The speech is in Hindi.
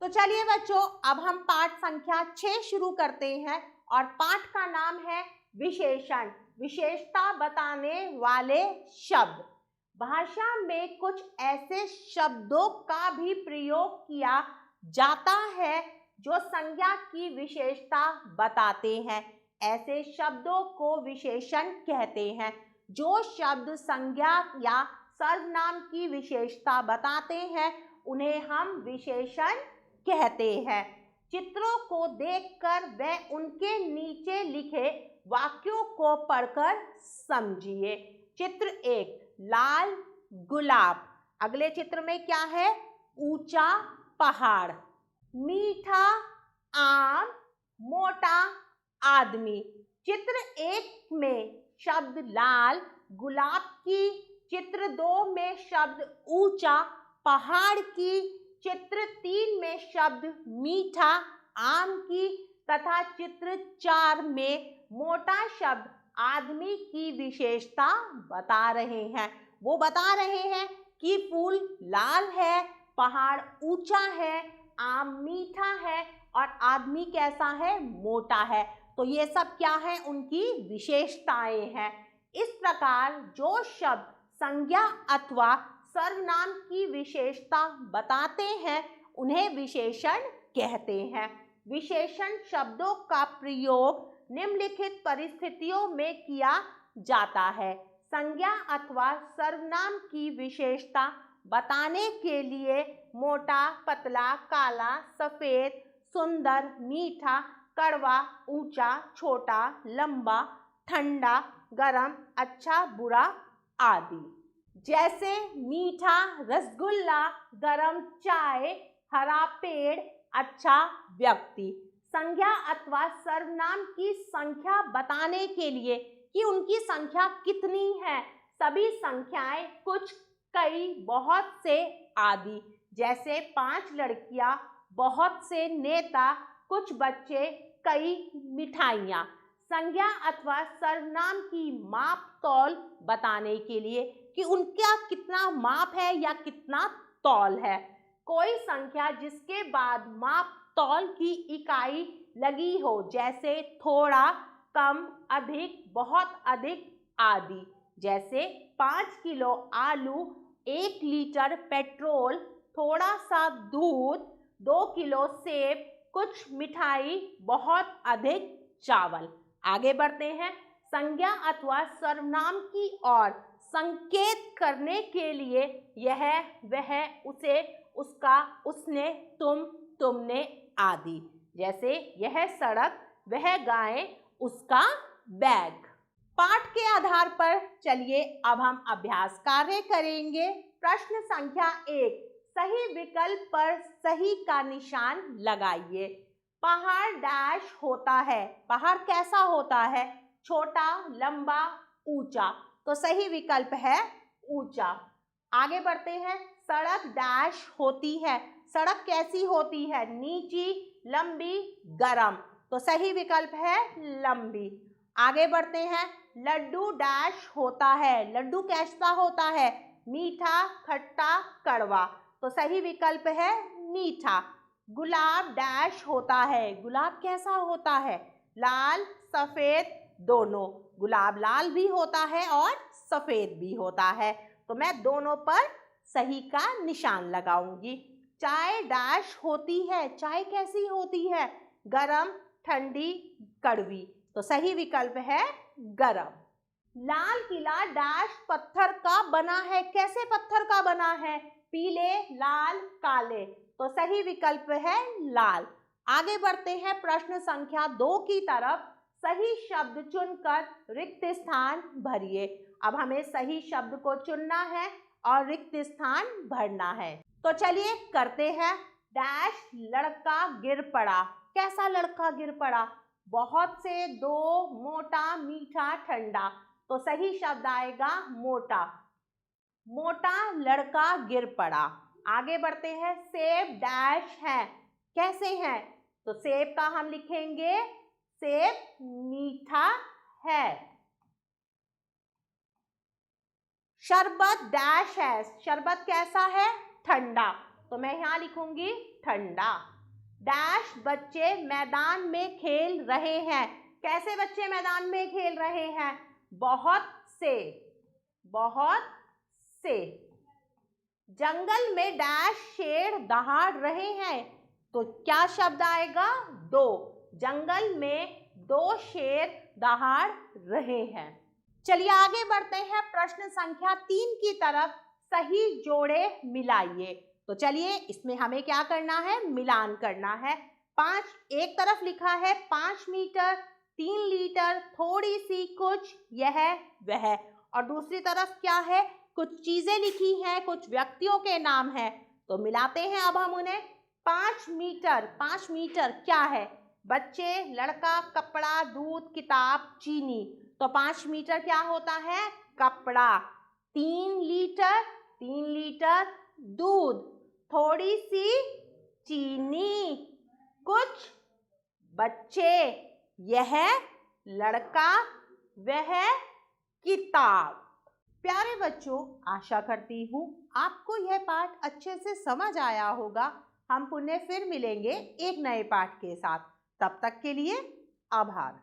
तो चलिए बच्चों, अब हम पाठ संख्या 6 शुरू करते हैं और पाठ का नाम है विशेषण, विशेषता बताने वाले शब्द। भाषा में कुछ ऐसे शब्दों का भी प्रयोग किया जाता है जो संज्ञा की विशेषता बताते हैं। ऐसे शब्दों को विशेषण कहते हैं। जो शब्द संज्ञा या सर्वनाम की विशेषता बताते हैं उन्हें हम विशेषण कहते हैं। चित्रों को देखकर व उनके नीचे लिखे वाक्यों को पढ़कर समझिए। चित्र 1, लाल गुलाब। अगले चित्र में क्या है? ऊंचा पहाड़, मीठा आम, मोटा आदमी। चित्र 1 में शब्द लाल गुलाब की, चित्र 2 में शब्द ऊंचा पहाड़ की, चित्र 3 में शब्द मीठा आम की तथा चित्र 4 में मोटा शब्द आदमी की विशेषता बता रहे हैं। वो बता रहे हैं कि फूल लाल है, पहाड़ ऊंचा है, आम मीठा है और आदमी कैसा है? मोटा है। तो ये सब क्या है? उनकी विशेषताएं हैं। इस प्रकार जो शब्द संज्ञा अथवा सर्वनाम की विशेषता बताते हैं उन्हें विशेषण कहते हैं। विशेषण शब्दों का प्रयोग निम्नलिखित परिस्थितियों में किया जाता है। संज्ञा अथवा सर्वनाम की विशेषता बताने के लिए मोटा, पतला, काला, सफेद, सुंदर, मीठा, कड़वा, ऊंचा, छोटा, लंबा, ठंडा, गरम, अच्छा, बुरा आदि। जैसे मीठा रसगुल्ला, गरम चाय, हरा पेड़, अच्छा व्यक्ति। संज्ञा अथवा सर्वनाम की संख्या बताने के लिए कि उनकी संख्या कितनी है। सभी संख्याएं, कुछ, कई, बहुत से आदि। जैसे 5 लड़कियां, बहुत से नेता, कुछ बच्चे, कई मिठाइयाँ। संज्ञा अथवा सर्वनाम की माप तौल बताने के लिए कि उनका कितना माप है या कितना तौल है। कोई संख्या जिसके बाद माप तौल की इकाई लगी हो, जैसे थोड़ा, कम, अधिक, बहुत अधिक आदि। जैसे 5 किलो आलू, 1 लीटर पेट्रोल, थोड़ा सा दूध, 2 किलो सेब, कुछ मिठाई, बहुत अधिक चावल। आगे बढ़ते हैं। संज्ञा अथवा सर्वनाम की ओर संकेत करने के लिए यह, वह, उसे, उसका, उसने, तुम, तुमने आदि। जैसे यह सड़क, वह गाय, उसका बैग। पाठ के आधार पर चलिए अब हम अभ्यास कार्य करेंगे। प्रश्न संख्या 1, सही विकल्प पर सही का निशान लगाइए। पहाड़ डैश होता है। पहाड़ कैसा होता है? छोटा, लंबा, ऊंचा। तो सही विकल्प है ऊंचा। आगे बढ़ते हैं। सड़क डैश होती है। सड़क कैसी होती है? नीची, लंबी, गरम। तो सही विकल्प है लंबी। आगे बढ़ते हैं। लड्डू डैश होता है। लड्डू कैसा होता है? मीठा, खट्टा, कड़वा। तो सही विकल्प है मीठा। गुलाब डैश होता है। गुलाब कैसा होता है? लाल, सफेद, दोनों। गुलाब लाल भी होता है और सफेद भी होता है। तो मैं दोनों पर सही का निशान लगाऊंगी। चाय डैश होती है। चाय कैसी होती है? गरम, ठंडी, कड़वी। तो सही विकल्प है गरम। लाल किला डैश पत्थर का बना है। कैसे पत्थर का बना है? पीले, लाल, काले। तो सही विकल्प है लाल। आगे बढ़ते हैं प्रश्न संख्या 2 की तरफ। सही शब्द चुनकर रिक्त स्थान भरिए। अब हमें सही शब्द को चुनना है और रिक्त स्थान भरना है। तो चलिए करते हैं। डैश लड़का गिर पड़ा। कैसा लड़का गिर पड़ा? बहुत से, दो, मोटा, मीठा, ठंडा। तो सही शब्द आएगा मोटा। मोटा लड़का गिर पड़ा। आगे बढ़ते हैं। सेब डैश है। कैसे हैं? तो सेब का हम लिखेंगे सेब मीठा है। शरबत डैश है। शरबत कैसा है? ठंडा। तो मैं यहाँ लिखूंगी ठंडा। डैश बच्चे मैदान में खेल रहे हैं। कैसे बच्चे मैदान में खेल रहे हैं? बहुत से, बहुत से। जंगल में डैश शेर दहाड़ रहे हैं। तो क्या शब्द आएगा? दो। जंगल में दो शेर दहाड़ रहे हैं। चलिए आगे बढ़ते हैं प्रश्न संख्या 3 की तरफ। सही जोड़े मिलाइए। तो चलिए इसमें हमें क्या करना है? मिलान करना है। 5 एक तरफ लिखा है 5 मीटर, 3 लीटर, थोड़ी सी, कुछ, यह वह। और दूसरी तरफ क्या है? कुछ चीजें लिखी हैं, कुछ व्यक्तियों के नाम हैं। तो मिलाते हैं अब हम उन्हें। 5 मीटर, 5 मीटर क्या है? बच्चे, लड़का, कपड़ा, दूध, किताब, चीनी। तो 5 मीटर क्या होता है? कपड़ा। 3 लीटर, 3 लीटर दूध, थोड़ी सी चीनी, कुछ बच्चे, यह लड़का, वह किताब। प्यारे बच्चों, आशा करती हूँ आपको यह पाठ अच्छे से समझ आया होगा। हम पुनः फिर मिलेंगे एक नए पाठ के साथ। तब तक के लिए आभार।